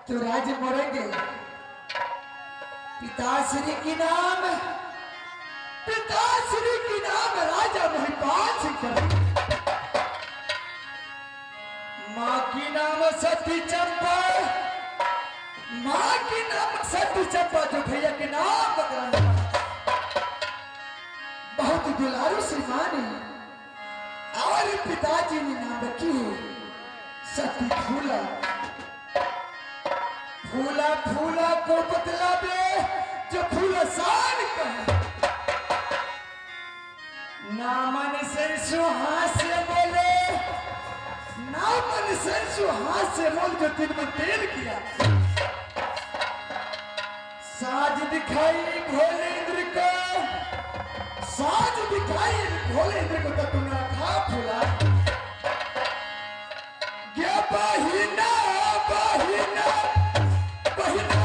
तो राज्य मरेंगे। पिताश्री की नाम राजा महिपाल सिंह करेंगे। माँ की नाम सती चंपा, जो भैया के नाम बकराना बहुत दुलारू से माने। और पिताजी ने नाम रखी है सती फूला। फूला फूला को बतलावे जो फूला सान का नामन सरसों हाथ से बोले, नामन सरसों हाथ से बोल जो दिन में तेल किया। साज दिखाई भोले इंद्र को, साज दिखाई भोले इंद्र को तो तुमने खा फूला। क्या बहिना बहिना बहिना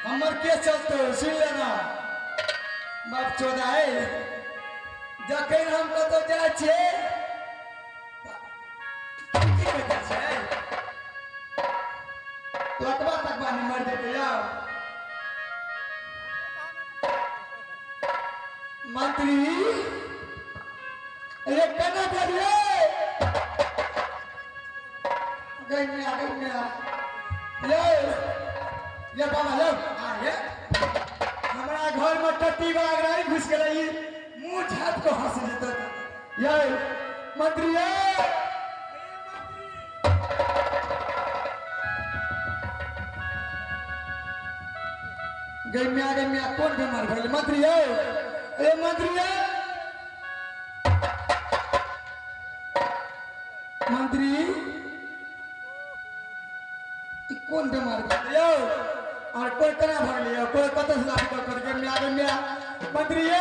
हमर के चलते सुन लेना बाप चौदह जखन हम कतौ जाइ छे लटवा तकवा नहीं मर जेते यार मंत्री ये केना करिए गन्या ये बाबा लो ये हमारा घर में टट्टी बाग रही घुस गई मुंह झाप को हंस देता ये मंत्री गन्या कौन बीमार भइल मंत्री ए मंत्री मंत्री कौन बीमारी यो और कोई कना भाग लियो कोई कत से लाठी कर के में आगे में मंत्री ये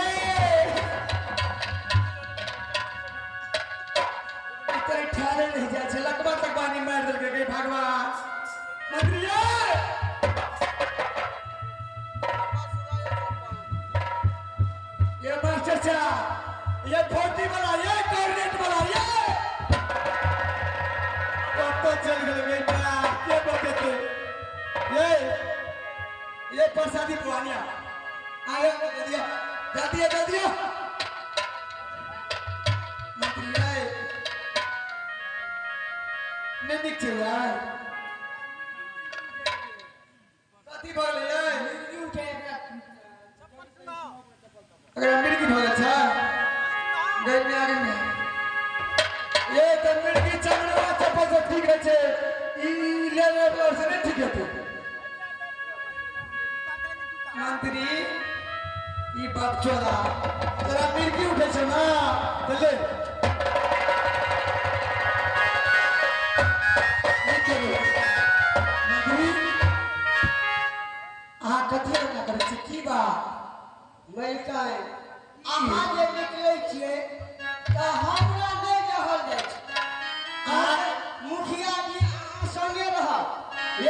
इतने ठाले नहीं जा छे लकवा तक पानी मार दे के भगवान मंत्री ये मास्टर साहब ये फोर्टी वाला ये कोऑर्डिनेट वाला ये तो चल गए बेटा के बोलते थे ये प्रसादी पुआनिया आयो दे दिया मंत्री आए नहीं दिखे यार कति बोले यार अगर अमीर की हो अच्छा गए में आगे में ये तमिल की चमड़ा चप्पल से ठीक है छे ई लेवल और से नहीं ठीक है तो मंत्री ई बाप चोदा तेरा अमीर की उठे छे ना चले ये करो मंत्री आ कथि ना करे छी की बा मैं काहे आहा जे निकले छिए त हमरा नहीं रहल जाय छै आ मुखिया जी संगे रह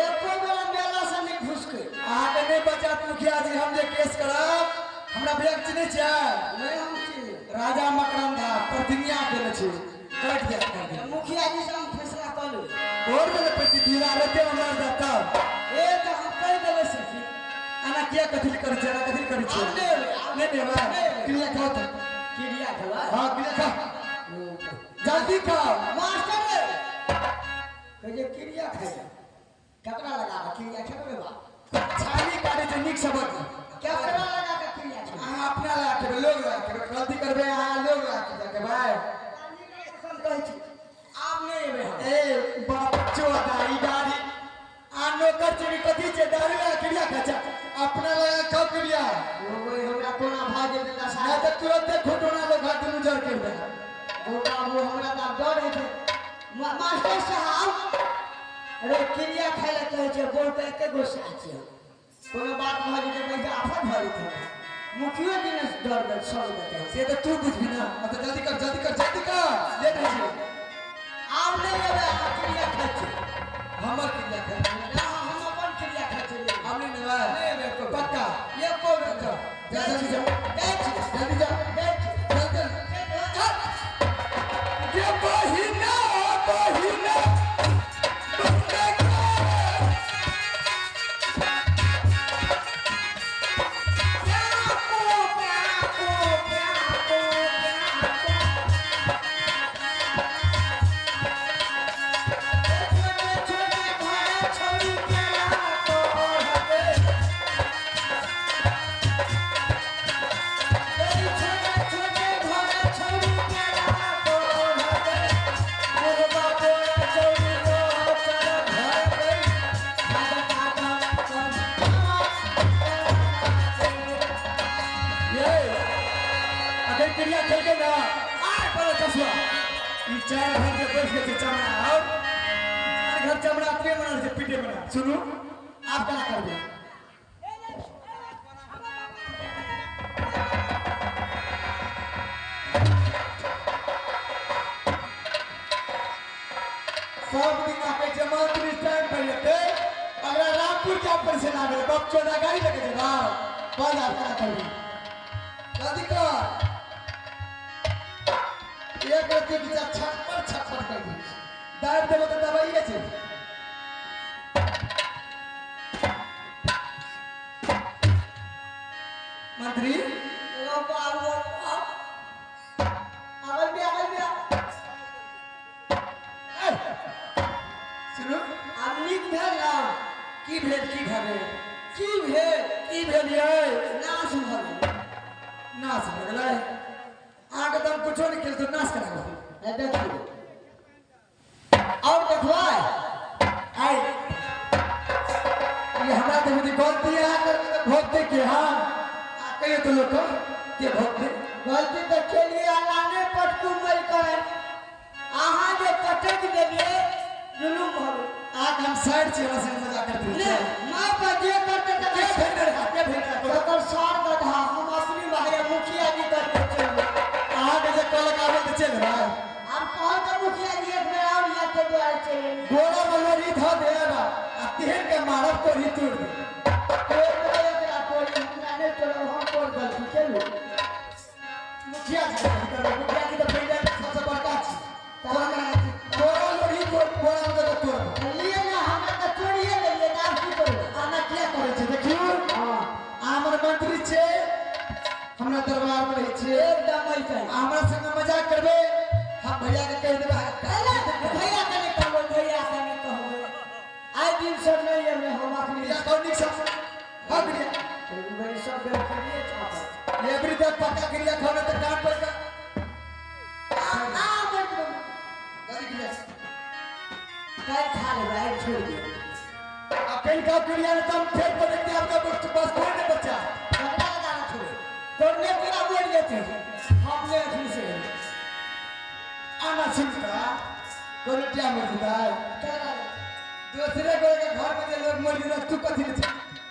एको बेरा मेला से नहीं घुसके आगे नहीं बचा मुखिया जी हम जे केस करब हमरा व्यक्ति चिन्ह छै नहीं हम चिन्ह राजा मकरम दा प्रतिज्ञा केने छै कट दिया कर दिया मुखिया जी से हम फैसला कर लो और में पैसे दिला रहते हमरा दता ए त हम कह देबे से आना क्या कथि कर छै ना कथि कर छै नहीं देबा क्रिया खाओ तो क्रिया खावा हां क्रिया खा जल्दी खाओ मास्टर कहे क्रिया खाए ककरा लगा के क्रिया खेबे बा छाली काटे जे निक सबक ककरा लगा के क्रिया खेबे हां अपना लगा के लोग लगा के गलती करबे हां लोग लगा के जाके भाई हम कहै छी आप नहीं एबे ए बाप चोदा ई गाड़ी आ नौकर चोरी कथि छै दारू लगा क्रिया खाचा अपना लगा खाओ क्रिया ओए हमरा कोना भाग देला सारा त तुरंत घोटोना लोग घर दुनु जड़ कर दे ओ बाबू हमरा त डर है मास्टर साहब अरे क्रिया खाइले कहै छै बोल पे एके गोसा छै कोनो बात भ जे पैसा आफत भरी छै मुखियो दिन डर गल सब बता से त तू बुझबी ना मत जल्दी कर लेट है छै आब नहीं एबे क्रिया खाइ छै हमर क्रिया खाइ ना हम अपन क्रिया खाइ छै हम नहीं नेबा नहीं एबे को पक्का ये को जा जल्दी जा ये बहिना सुनो आप क्या कर दो सब दिन आपके जमा टाइम पर लेते अगर रामपुर के ऊपर से ना गए बाप चौदह गाड़ी लेके जाना बस आप क्या कर दो जल्दी कर एक व्यक्ति की छप्पर कर दी दायर देवो तो दवाई है चीज मंत्री सुनो अब निक भेल ना की भेल नाश हो गेलै आगे तुम कुछो नहीं खेल तो नाश करा देखिए और देखो आई ये हमारा तो मुझे गलती है भोगते के हाँ कहिए तो लोग के भोगते गलती तो खेलिए अलाने पटकू मल कर आहा जे कटक देलिए जुलुम हो आज हम साइड से वैसे मजा करते ले हैं मैं बजे करते थे क्या भेड़ रहा अगर सार गधा हम अपनी भाई मुखिया जी करते चल आज जैसे कल का बोलते चल रहा है हम कौन का मुखिया जी एक बार और या के द्वार चले गोड़ा मलोरी धा देना आ तेल के मारब को ही तोड़ दे कोई तो एकरा कोई हमरा ने तो हम कोर गलती चलो मुखिया जी तो पहले सबसे बड़का छी गोड़ा लोरी को गोड़ा में तो तोड़ लिए ना हमरा तो चोरिए ले ना की करो आना क्या करे छे देखियो हां आमर मंत्री छे हमरा दरबार में रही छे एकदम ऐसे हमरा संग मजाक करबे हम भैया के कह देबे भैया का नहीं कहबो भैया का नहीं कहबो आज दिन सब नहीं है हम अपनी भैया कौन निक सब हां भैया मेरी सब घर करिए छापा एवरी डे पक्का क्रिया खाने तो डांट पड़ेगा आ मत गाड़ी के काय खा ले भाई छोड़ दे अपन का क्रिया ने तुम फेर पर देखते आपका बस कोई नहीं बचा झगड़ा लगाना छोड़ तोड़ने पूरा बोल देते हमने अभी से आना सुनता कोलटिया में जुदाई चला दूसरे को के घर में जे लोग मर गए तू कथि ले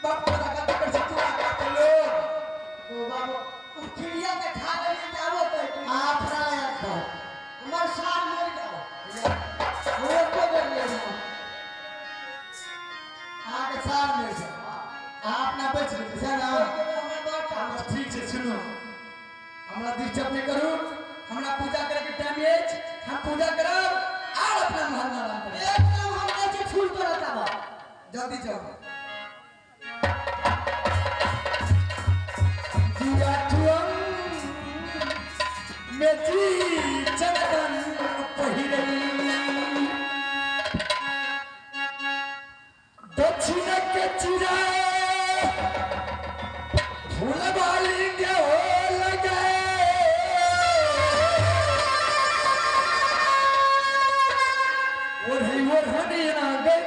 बाप पता का कर से तू आका के लोग ओ बाबू उठिया के खा ले जाओ तो आपरा खा हमर साल मर जाओ वो को कर ले आगे साल में से आप ना बच गए से ना ठीक है सुनो हमरा डिस्टर्ब नहीं करू हमरा पूजा करे के टाइम एज हम पूजा करब और अपना महल में आराम करब एकदम हम ऐसे फूल तोड़ता बा जल्दी जाओ जिया तुम में जी चंदन पहिरई दक्षिण के चिरा फूल वाली के हो लगे ओढ़नी ना गई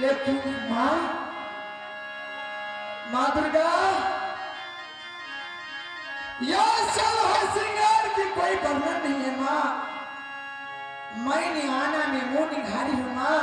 लेकिन माँ, माँ दुर्गा, यह सब श्रृंगार की कोई वर्णन नहीं है माँ। मैंने आना में मुंह निघारी हूँ माँ।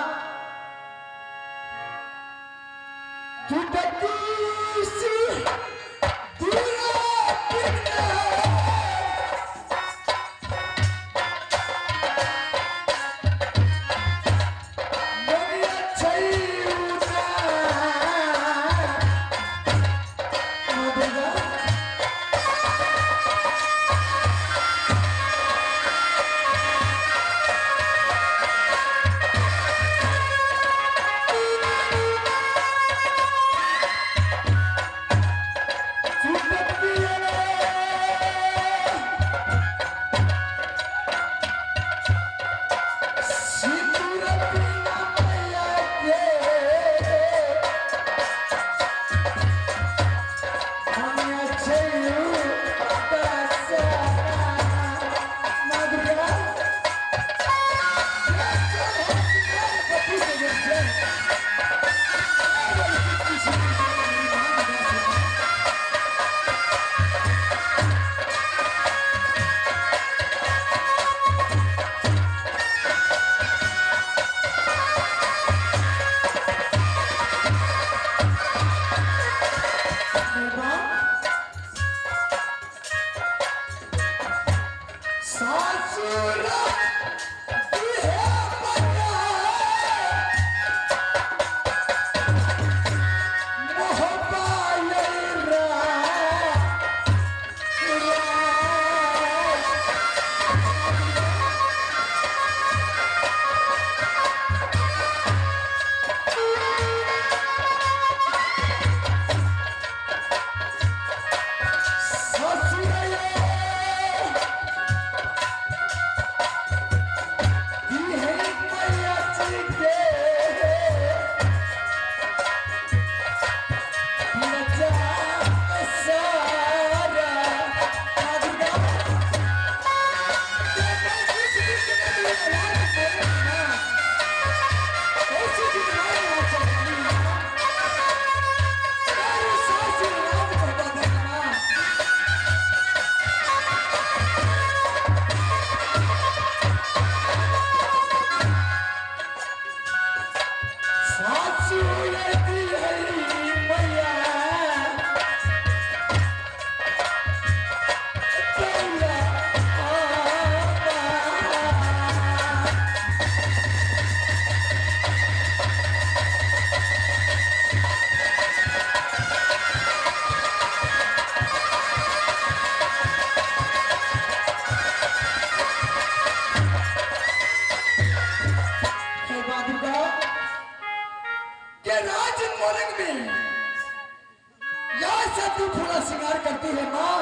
श्रृंगार करती है माँ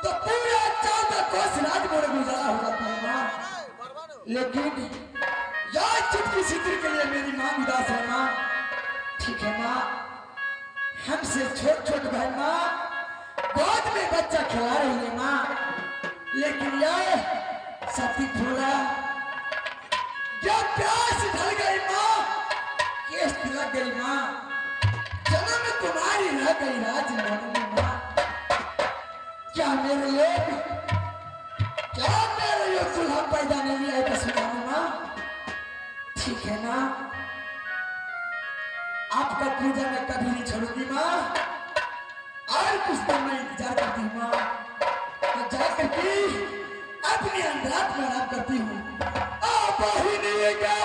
तो पूरा 14 कोस राज मोड़ गुजारा हो जाता है माँ। लेकिन यार चुटकी सिद्धि के लिए मेरी माँ उदास है माँ। ठीक है माँ, हमसे छोट छोट बहन माँ गोद में बच्चा खिला रही है माँ, लेकिन यार सती फूला जब प्यास ढल गई माँ, केस लग गई माँ, जन्म कुमारी रह गई राजमहल में माँ। क्या मेरे लोग दूल्हा पैदा नहीं आए बसुआ में माँ? ठीक है माँ, आपका पूजा मैं कभी नहीं छोड़ूंगी माँ, और कुछ दिन मैं इंतजार करती हूँ माँ। मैं जाकर के अपनी अंतरात्मा आराम करती हूँ। आप ही नहीं है क्या?